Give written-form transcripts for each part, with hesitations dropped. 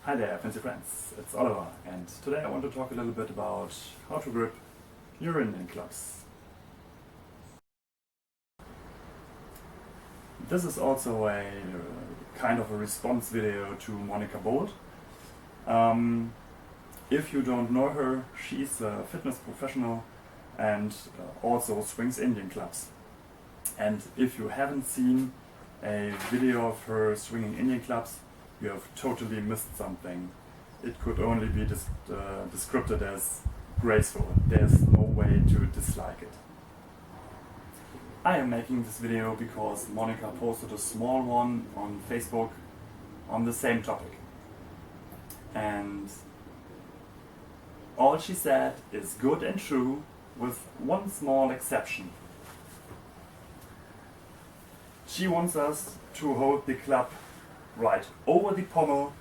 Hi there, fancy friends, it's Oliver, and today I want to talk a little bit about how to grip urine in clubs. This is also a kind of a response video to Monica Boldt. If you don't know her, she's a fitness professional and also swings Indian clubs. And if you haven't seen a video of her swinging Indian clubs, you have totally missed something. It could only be described as graceful. There's no way to dislike it. I am making this video because Monica posted a small one on Facebook on the same topic. And all she said is good and true, with one small exception. She wants us to hold the club right over the pommel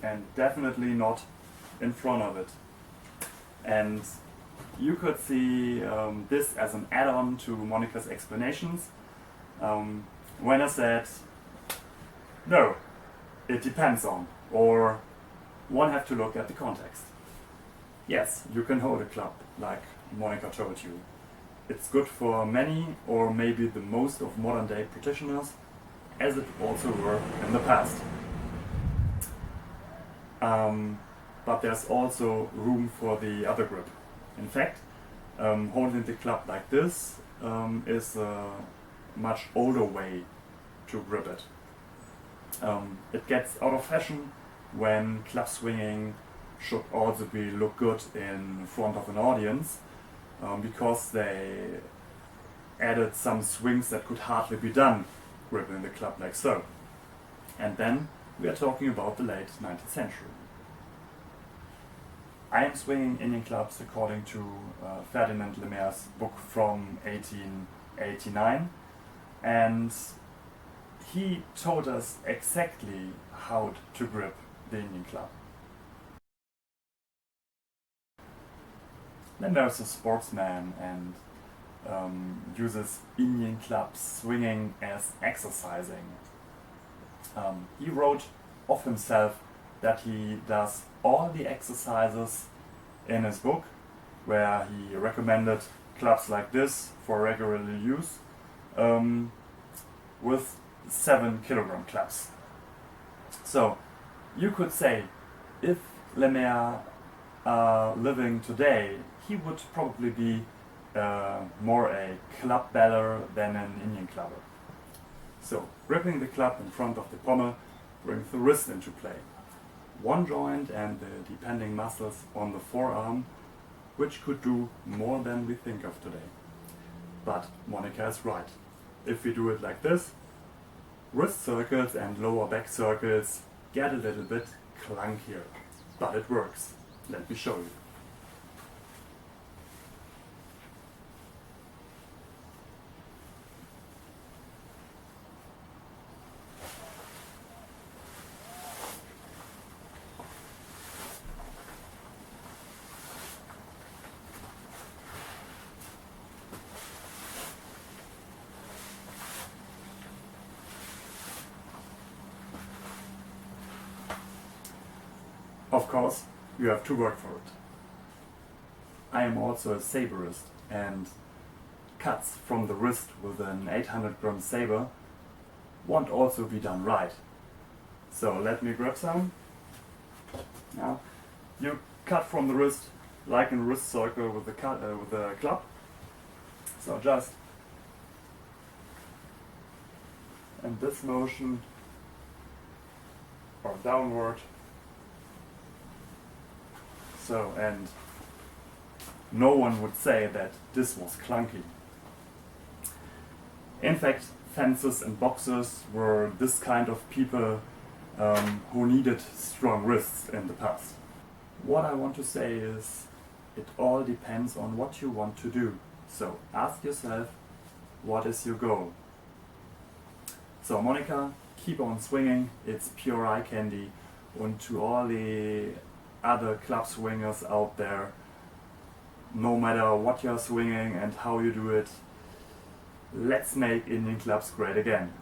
and definitely not in front of it. And you could see this as an add-on to Monica's explanations when I said, no, it depends on, or one have to look at the context. Yes, you can hold a club like Monica told you. It's good for many or maybe the most of modern day practitioners, as it also were in the past. But there's also room for the other grip. In fact, holding the club like this is a much older way to grip it. It gets out of fashion when club swinging should also look good in front of an audience, because they added some swings that could hardly be done gripping the club like so. And then we are talking about the late 19th century. I am swinging Indian clubs according to Ferdinand Lemaire's book from 1889, and he told us exactly how to grip the Indian club. Lemaire's a sportsman and uses Indian club swinging as exercising. He wrote of himself that he does all the exercises in his book, where he recommended clubs like this for regular use, with 7-kilogram clubs. So you could say, if Lemaire living today, he would probably be more a club baller than an Indian clubber. So gripping the club in front of the pommel brings the wrist into play. One joint and the depending muscles on the forearm, which could do more than we think of today. But Monica is right. If we do it like this, wrist circles and lower back circles get a little bit clunkier. But it works. Let me show you. Of course, you have to work for it. I am also a saberist, and cuts from the wrist with an 800-gram saber won't also be done right. So let me grab some. Now, you cut from the wrist like in a wrist circle with the club. So just in this motion or downward. So, and no one would say that this was clunky. In fact, fencers and boxers were this kind of people who needed strong wrists in the past. What I want to say is, it all depends on what you want to do. So ask yourself, what is your goal? So Monica, keep on swinging, it's pure eye candy. And to all the other club swingers out there, no matter what you're swinging and how you do it, let's make Indian clubs great again.